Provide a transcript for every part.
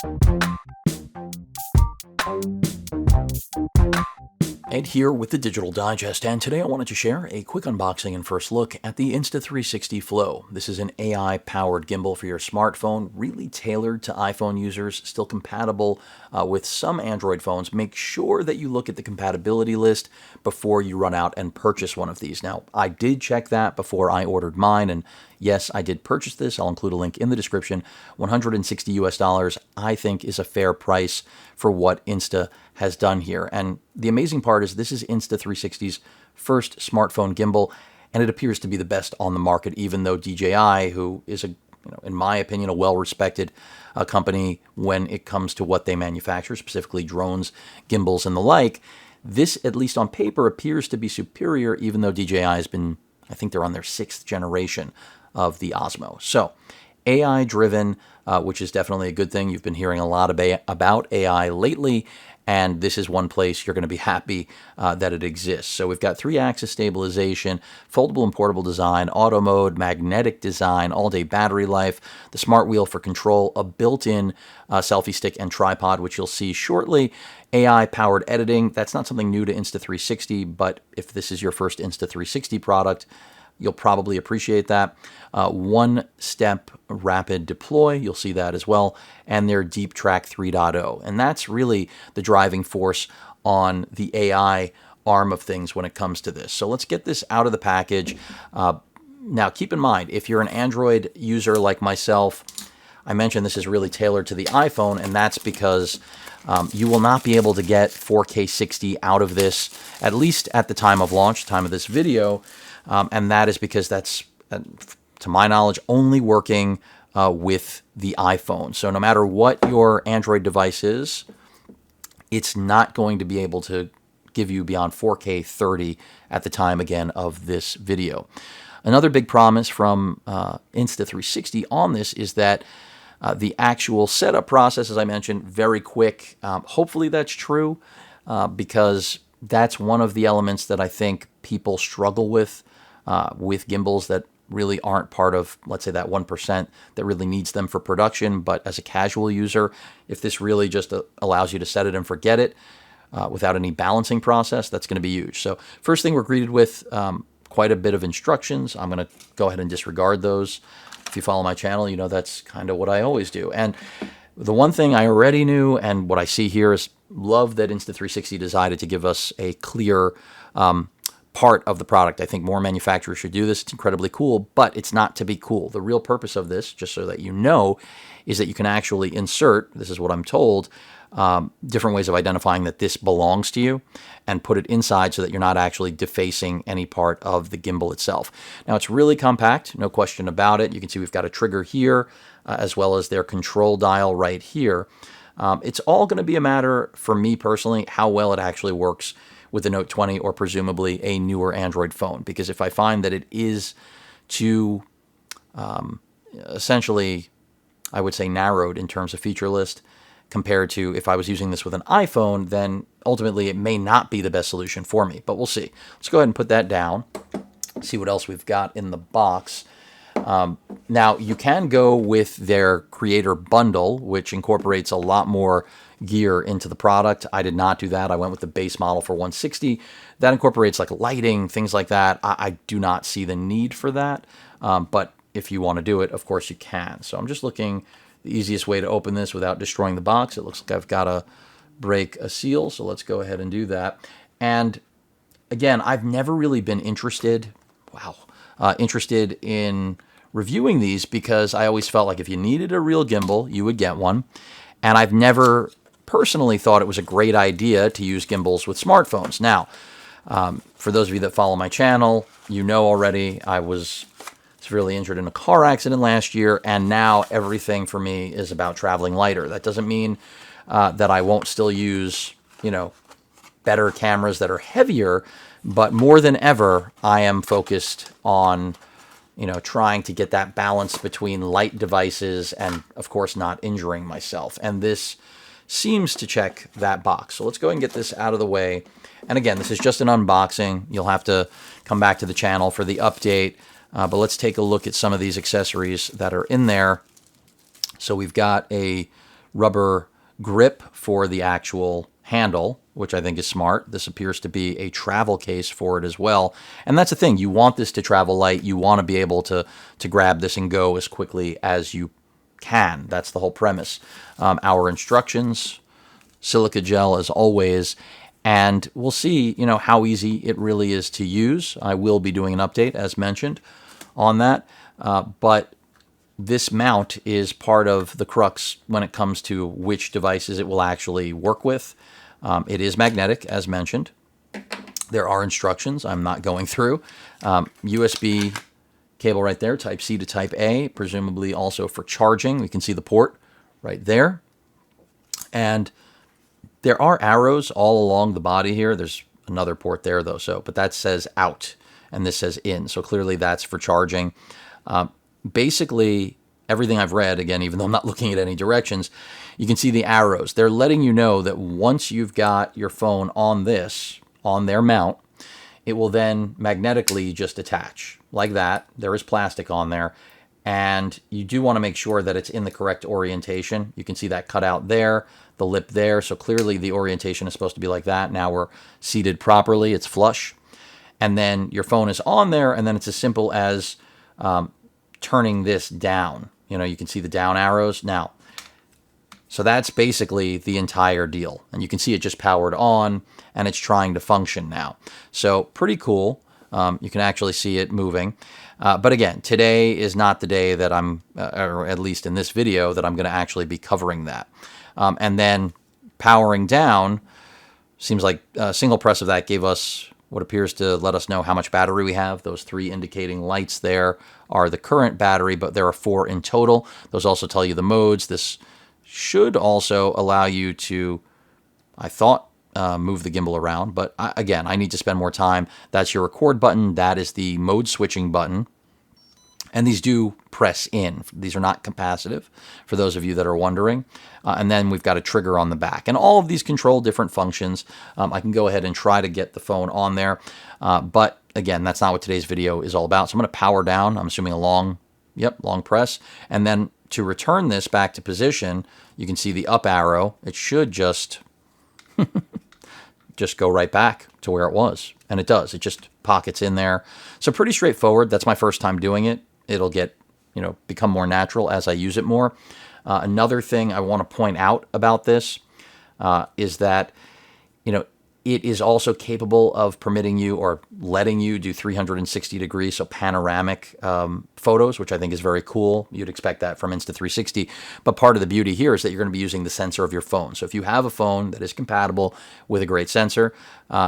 Ed here with the Digital Digest, and today I wanted to share a quick unboxing and first look at the Insta360 Flow. This is an AI-powered gimbal for your smartphone, really tailored to iPhone users, still compatible with some Android phones. Make sure that you look at the compatibility list before you run out and purchase one of these. Now, I did check that before I ordered mine, and yes, I did purchase this. I'll include a link in the description. $160 I think is a fair price for what Insta has done here. And the amazing part is this is Insta360's first smartphone gimbal, and it appears to be the best on the market, even though DJI, who is in my opinion, a well-respected company when it comes to what they manufacture, specifically drones, gimbals, and the like, this, at least on paper, appears to be superior, even though DJI has been, I think they're on their 6th generation of the Osmo. So AI-driven, which is definitely a good thing. You've been hearing a lot about AI lately, and this is one place you're going to be happy that it exists. So we've got 3-axis stabilization, foldable and portable design, auto mode, magnetic design, all-day battery life, the smart wheel for control, a built-in selfie stick and tripod, which you'll see shortly, AI-powered editing. That's not something new to Insta360, but if this is your first Insta360 product, you'll probably appreciate that. One-step rapid deploy, you'll see that as well, and their Deep Track 3.0. And that's really the driving force on the AI arm of things when it comes to this. So let's get this out of the package. Now, keep in mind, if you're an Android user like myself, I mentioned this is really tailored to the iPhone, and that's because you will not be able to get 4K 60 out of this, at least at the time of launch, time of this video. And that is because that's, to my knowledge, only working with the iPhone. So no matter what your Android device is, it's not going to be able to give you beyond 4K 30 at the time, again, of this video. Another big promise from Insta360 on this is that the actual setup process, as I mentioned, very quick. Hopefully that's true because that's one of the elements that I think people struggle with gimbals that really aren't part of, let's say, that 1% that really needs them for production. But as a casual user, if this really just allows you to set it and forget it without any balancing process, that's going to be huge. So first thing we're greeted with quite a bit of instructions. I'm going to go ahead and disregard those. If you follow my channel, you know that's kind of what I always do. And the one thing I already knew, and what I see here, is love that Insta360 decided to give us a clear part of the product. I think more manufacturers should do this. It's incredibly cool, but it's not to be cool. The real purpose of this, just so that you know, is that you can actually insert, this is what I'm told, different ways of identifying that this belongs to you and put it inside so that you're not actually defacing any part of the gimbal itself. Now, it's really compact, no question about it. You can see we've got a trigger here as well as their control dial right here. It's all going to be a matter, for me personally, how well it actually works with the Note 20 or presumably a newer Android phone. Because if I find that it is too, essentially, I would say narrowed in terms of feature list compared to if I was using this with an iPhone, then ultimately it may not be the best solution for me. But we'll see. Let's go ahead and put that down, see what else we've got in the box. Now, you can go with their creator bundle, which incorporates a lot more gear into the product. I did not do that. I went with the base model for $160. That incorporates like lighting, things like that. I do not see the need for that. But if you want to do it, of course you can. So I'm just looking the easiest way to open this without destroying the box. It looks like I've got to break a seal. So let's go ahead and do that. And again, I've never really been interested in reviewing these because I always felt like if you needed a real gimbal, you would get one. And I've never personally thought it was a great idea to use gimbals with smartphones. Now, for those of you that follow my channel, you know already I was severely injured in a car accident last year, and now everything for me is about traveling lighter. That doesn't mean that I won't still use, better cameras that are heavier, but more than ever, I am focused on trying to get that balance between light devices and, of course, not injuring myself. And this seems to check that box. So let's go ahead and get this out of the way. And again, this is just an unboxing. You'll have to come back to the channel for the update. But let's take a look at some of these accessories that are in there. So we've got a rubber grip for the actual handle, which I think is smart. This appears to be a travel case for it as well. And that's the thing. You want this to travel light. You want to be able to grab this and go as quickly as you can. That's the whole premise. Our instructions, silica gel as always, and we'll see, how easy it really is to use. I will be doing an update, as mentioned, on that. But this mount is part of the crux when it comes to which devices it will actually work with. It is magnetic, as mentioned. There are instructions I'm not going through. USB cable right there, Type C to Type A, presumably also for charging. We can see the port right there. And there are arrows all along the body here. There's another port there, though, but that says out, and this says in. So clearly that's for charging. Basically, everything I've read, again, even though I'm not looking at any directions, you can see the arrows. They're letting you know that once you've got your phone on their mount, it will then magnetically just attach like that. There is plastic on there. And you do want to make sure that it's in the correct orientation. You can see that cut out there, the lip there. So clearly the orientation is supposed to be like that. Now we're seated properly. It's flush. And then your phone is on there, and then it's as simple as turning this down. You can see the down arrows now. So that's basically the entire deal. And you can see it just powered on, and it's trying to function now. So pretty cool. You can actually see it moving. But again, today is not the day that I'm, or at least in this video, that I'm going to actually be covering that. And then powering down, seems like a single press of that gave us what appears to let us know how much battery we have. Those 3 indicating lights there are the current battery, but there are 4 in total. Those also tell you the modes. This should also allow you to, I thought, move the gimbal around. But again, I need to spend more time. That's your record button. That is the mode switching button. And these do press in. These are not capacitive, for those of you that are wondering. And then we've got a trigger on the back. And all of these control different functions. I can go ahead and try to get the phone on there. But again, that's not what today's video is all about. So I'm going to power down. I'm assuming a long press. And then to return this back to position, you can see the up arrow. It should just go right back to where it was. And it does. It just pockets in there. So pretty straightforward. That's my first time doing it. It'll get, become more natural as I use it more. Another thing I want to point out about this is that, it is also capable of permitting you or letting you do 360 degrees, so panoramic photos, which I think is very cool. You'd expect that from Insta360. But part of the beauty here is that you're going to be using the sensor of your phone. So if you have a phone that is compatible with a great sensor,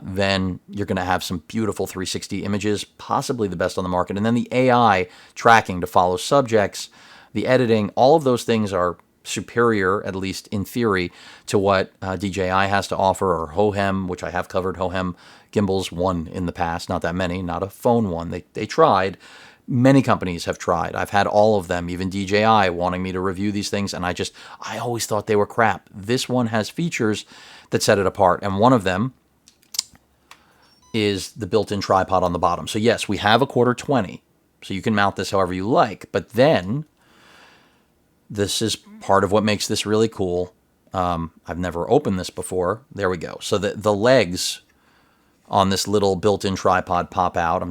then you're going to have some beautiful 360 images, possibly the best on the market. And then the AI tracking to follow subjects, the editing, all of those things are superior, at least in theory, to what DJI has to offer, or Hohem, which I have covered. Hohem gimbals, one in the past, not that many, not a phone one. They tried. Many companies have tried. I've had all of them, even DJI wanting me to review these things, and I always thought they were crap. This one has features that set it apart, and one of them is the built-in tripod on the bottom. So yes, we have a 1/4-20, so you can mount this however you like, but then this is part of what makes this really cool. I've never opened this before. There we go. So the legs on this little built-in tripod pop out.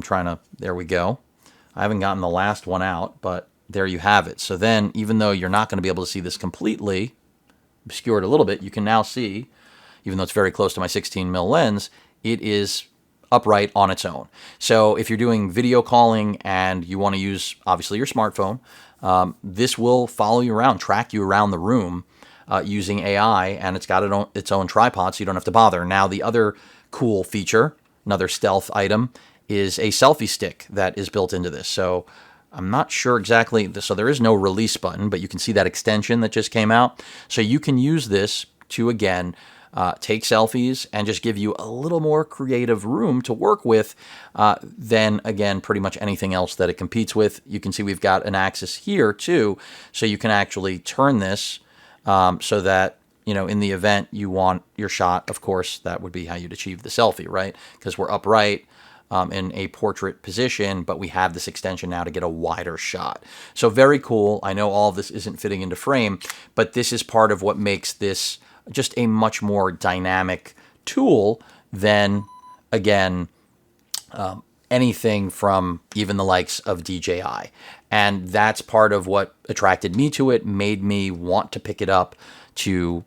There we go. I haven't gotten the last one out, but there you have it. So then, even though you're not going to be able to see this completely, obscured a little bit, you can now see, even though it's very close to my 16mm lens, it is upright on its own. So if you're doing video calling and you want to use, obviously, your smartphone, this will follow you around, track you around the room using AI, and it's got its own tripod, so you don't have to bother. Now, the other cool feature, another stealth item, is a selfie stick that is built into this. So I'm not sure exactly, so there is no release button, but you can see that extension that just came out. So you can use this to, again, take selfies and just give you a little more creative room to work with than, again, pretty much anything else that it competes with. You can see we've got an axis here, too, so you can actually turn this so that, in the event you want your shot, of course, that would be how you'd achieve the selfie, right? Because we're upright. in a portrait position, but we have this extension now to get a wider shot. So very cool. I know all of this isn't fitting into frame, but this is part of what makes this just a much more dynamic tool than, again, anything from even the likes of DJI. And that's part of what attracted me to it, made me want to pick it up to,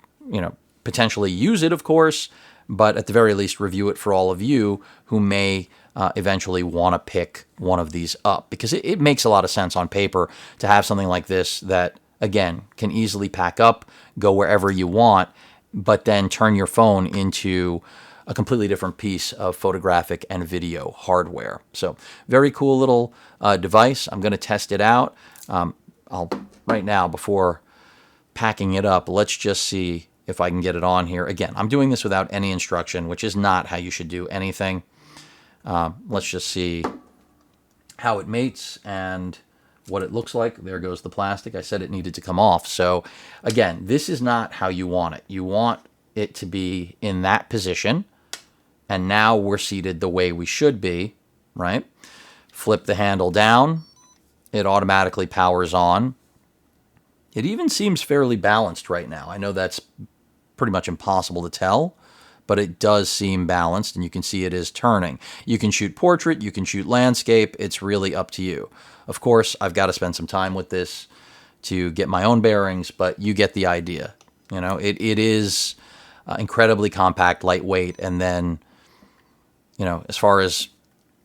potentially use it, of course, but at the very least review it for all of you who may eventually want to pick one of these up, because it makes a lot of sense on paper to have something like this that, again, can easily pack up, go wherever you want, but then turn your phone into a completely different piece of photographic and video hardware. So very cool little device. I'm going to test it out. Right now, before packing it up, let's just see if I can get it on here. Again, I'm doing this without any instruction, which is not how you should do anything. Let's just see how it mates and what it looks like. There goes the plastic. I said it needed to come off. So again, this is not how you want it. You want it to be in that position. And now we're seated the way we should be, right? Flip the handle down. It automatically powers on. It even seems fairly balanced right now. I know that's pretty much impossible to tell, but it does seem balanced, and you can see it is turning. You can shoot portrait, you can shoot landscape. It's really up to you. Of course, I've got to spend some time with this to get my own bearings, but you get the idea. It is incredibly compact, lightweight, and then, as far as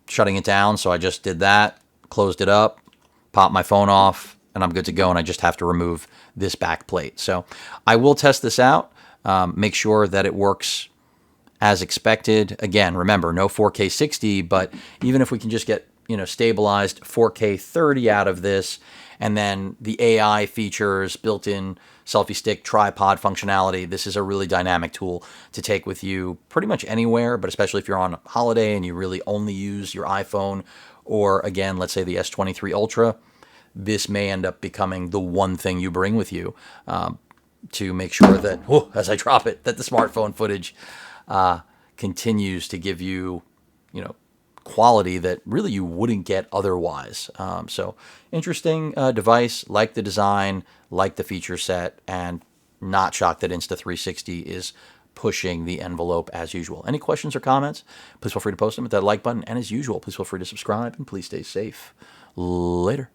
shutting it down, so I just did that, closed it up, popped my phone off, and I'm good to go, and I just have to remove this back plate. So I will test this out, make sure that it works as expected. Again, remember, no 4K 60, but even if we can just get, stabilized 4K 30 out of this, and then the AI features, built-in selfie stick, tripod functionality, this is a really dynamic tool to take with you pretty much anywhere, but especially if you're on holiday and you really only use your iPhone, or again, let's say the S23 Ultra, this may end up becoming the one thing you bring with you to make sure that, as I drop it, that the smartphone footage continues to give you, quality that really you wouldn't get otherwise. So interesting device, like the design, like the feature set, and not shocked that Insta360 is pushing the envelope as usual. Any questions or comments, please feel free to post them at that like button. And as usual, please feel free to subscribe, and please stay safe. Later.